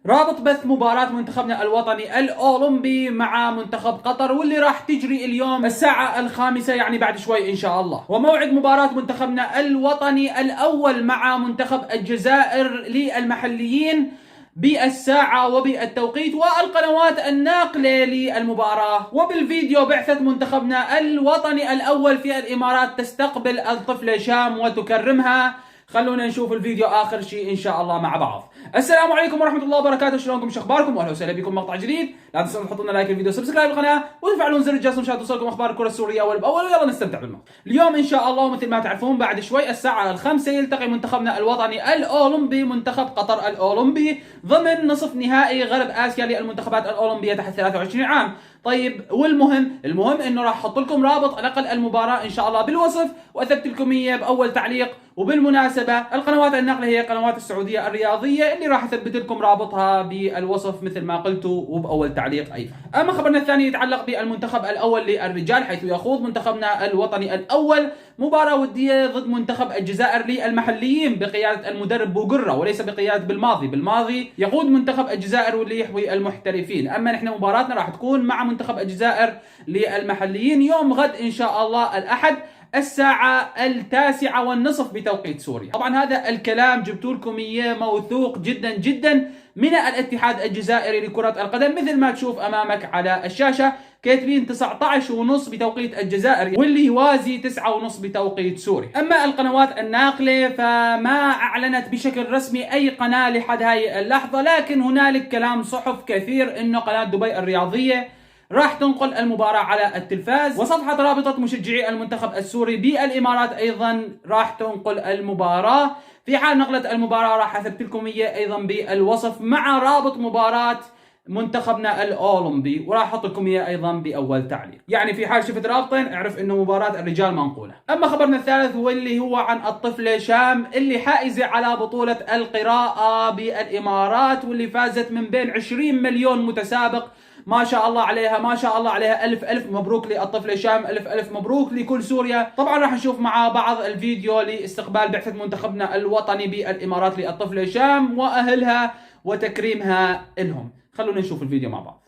رابط بث مباراة منتخبنا الوطني الأولمبي مع منتخب قطر، واللي راح تجري اليوم الساعة 5 يعني بعد شوي إن شاء الله. وموعد مباراة منتخبنا الوطني الأول مع منتخب الجزائر للمحليين بالساعة وبالتوقيت والقنوات الناقلة للمباراة. وبالفيديو بعثة منتخبنا الوطني الأول في الإمارات تستقبل الطفلة شام وتكرمها. خلونا نشوف الفيديو آخر شيء إن شاء الله مع بعض. السلام عليكم ورحمة الله وبركاته، شلونكم شخباركم؟ وأهلا وسهلا بكم مقطع جديد. لا تنسوا تحطوا لنا لايك الفيديو، سبسكرايب القناة وتفعلون زر الجرس مشان توصلكم أخبار الكرة السورية أول بأول. ويلا نستمتع بالمقطع. اليوم إن شاء الله مثل ما تعرفون بعد شوي الساعة 5 يلتقي منتخبنا الوطني الأولمبي منتخب قطر الأولمبي ضمن نصف نهائي غرب آسيا للمنتخبات الأولمبية تحت 23 عام. طيب والمهم انه راح احط لكم رابط نقل المباراه ان شاء الله بالوصف، واثبت لكم اياه باول تعليق. وبالمناسبه القنوات الناقله هي قنوات السعوديه الرياضيه اللي راح اثبت لكم رابطها بالوصف مثل ما قلت وباول تعليق ايضا. اما خبرنا الثاني يتعلق بالمنتخب الاول للرجال، حيث يخوض منتخبنا الوطني الاول مباراه وديه ضد منتخب الجزائر للمحليين بقياده المدرب بوقره، وليس بقياده بالماضي يقود منتخب الجزائر واللي يحوي المحترفين. اما نحن مباراتنا راح تكون مع منتخب الجزائر للمحليين يوم غد إن شاء الله الأحد الساعة 9:30 بتوقيت سوريا. طبعا هذا الكلام جبت لكم إياه موثوق جدا جدا من الاتحاد الجزائري لكرة القدم، مثل ما تشوف أمامك على الشاشة كاتبين 19:30 بتوقيت الجزائر، واللي يوازي 9:30 بتوقيت سوريا. أما القنوات الناقلة فما أعلنت بشكل رسمي أي قناة لحد هاي اللحظة، لكن هنالك كلام صحف كثير إنه قناة دبي الرياضية راح تنقل المباراة على التلفاز، وصفحة رابطة مشجعي المنتخب السوري بالإمارات أيضا راح تنقل المباراة. في حال نقلت المباراة راح أثبت لكم إياه أيضا بالوصف مع رابط مباراة منتخبنا الأولمبي، وراح أحط لكم إياه أيضا بأول تعليق. يعني في حال شفت رابطين اعرف إنه مباراة الرجال منقولة. أما خبرنا الثالث واللي هو عن الطفلة شام اللي حائزة على بطولة القراءة بالإمارات، واللي فازت من بين 20 مليون متسابق. ما شاء الله عليها، ما شاء الله عليها، ألف مبروك للطفلة شام، ألف مبروك لكل سوريا. طبعا راح نشوف مع بعض الفيديو لاستقبال بعثة منتخبنا الوطني بالإمارات للطفلة شام وأهلها وتكريمها لهم. خلونا نشوف الفيديو مع بعض.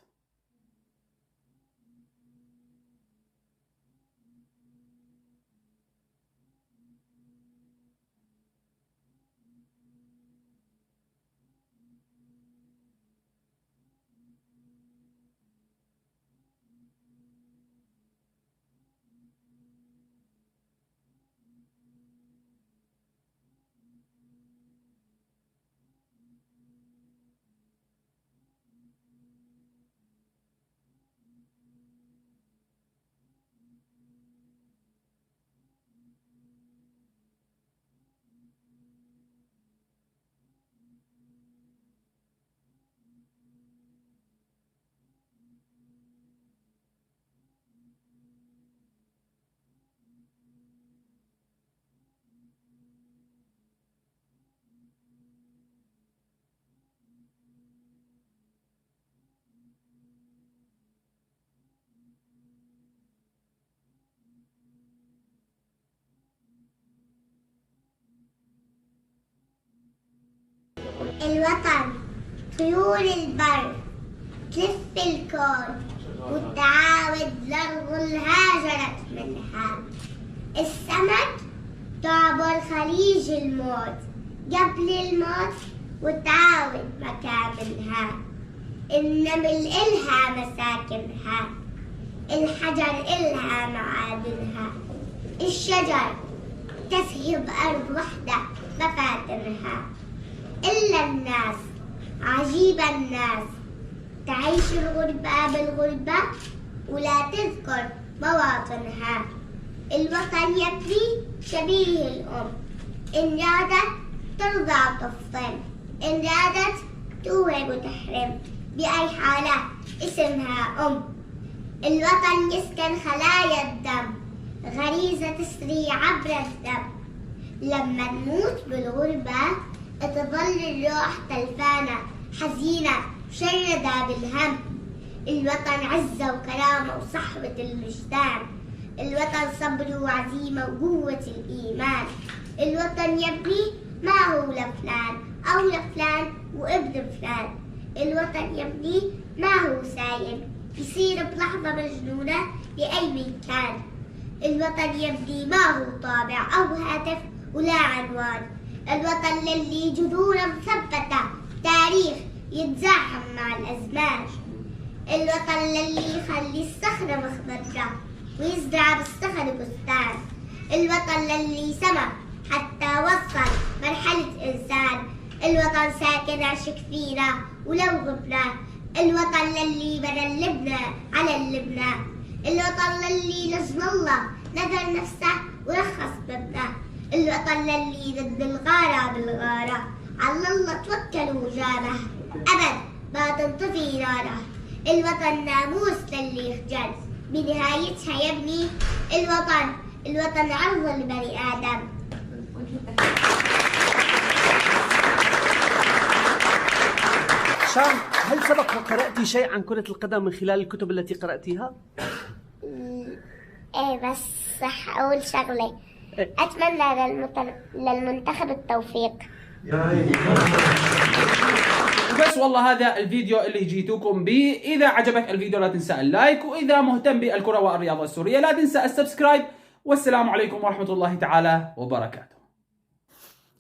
الوطن طيور البر تلف الكون وتعاود للغل هاجرت منها. السمك تعبر خليج الموت قبل الموت وتعاود مكامنها. النمل إلها مساكنها، الحجر إلها معادنها، الشجر تسهي بأرض وحدة مفاتنها. إلا الناس عجيب الناس تعيش الغربة بالغربة ولا تذكر مواطنها. الوطن يبني شبيه الأم، إن رادت ترضع طفل، إن رادت توهب وتحرم، بأي حالة اسمها أم. الوطن يسكن خلايا الدم، غريزة تسري عبر الدم. لما نموت بالغربة تظل الروح تلفانة حزينة مشردة بالهم. الوطن عزة وكرامة وصحبة المجتان، الوطن صبر وعزيمة وقوة الإيمان. الوطن يبني ما هو لفلان أو لفلان وابن فلان، الوطن يا ابني ما هو سايب، يصير بلحظة مجنونة بأي مكان. الوطن يا ابني ما هو طابع أو هاتف ولا عنوان، الوطن للي جذوره مثبتة تاريخ يتزاحم مع الأزمان. الوطن للي يخلي الصخرة مخضرة ويزرع بالصخر بستان. الوطن للي سما حتى وصل مرحلة إنسان. الوطن ساكن عشق فينا ولو غبنا، الوطن للي بنى اللبنة على اللبنة. الوطن للي لجن الله نذر نفسه ورخص بابنه. الوطن للي ضد الغارة بالغارة على الله توكل وجابه، أبد ما تنطفي ناره. الوطن ناموس للي يخجل بنهايتها يا ابني. الوطن عرض لبني آدم. شام، هل سبق وقرأتي شيء عن كرة القدم من خلال الكتب التي قرأتيها؟ ايه بس صح اقول شغلة، اتمنى للمنتخب التوفيق. وبس والله هذا الفيديو اللي جيتوكم به. إذا عجبك الفيديو لا تنسى اللايك، وإذا مهتم بالكرة والرياضة السورية لا تنسى السبسكرايب. والسلام عليكم ورحمة الله تعالى وبركاته.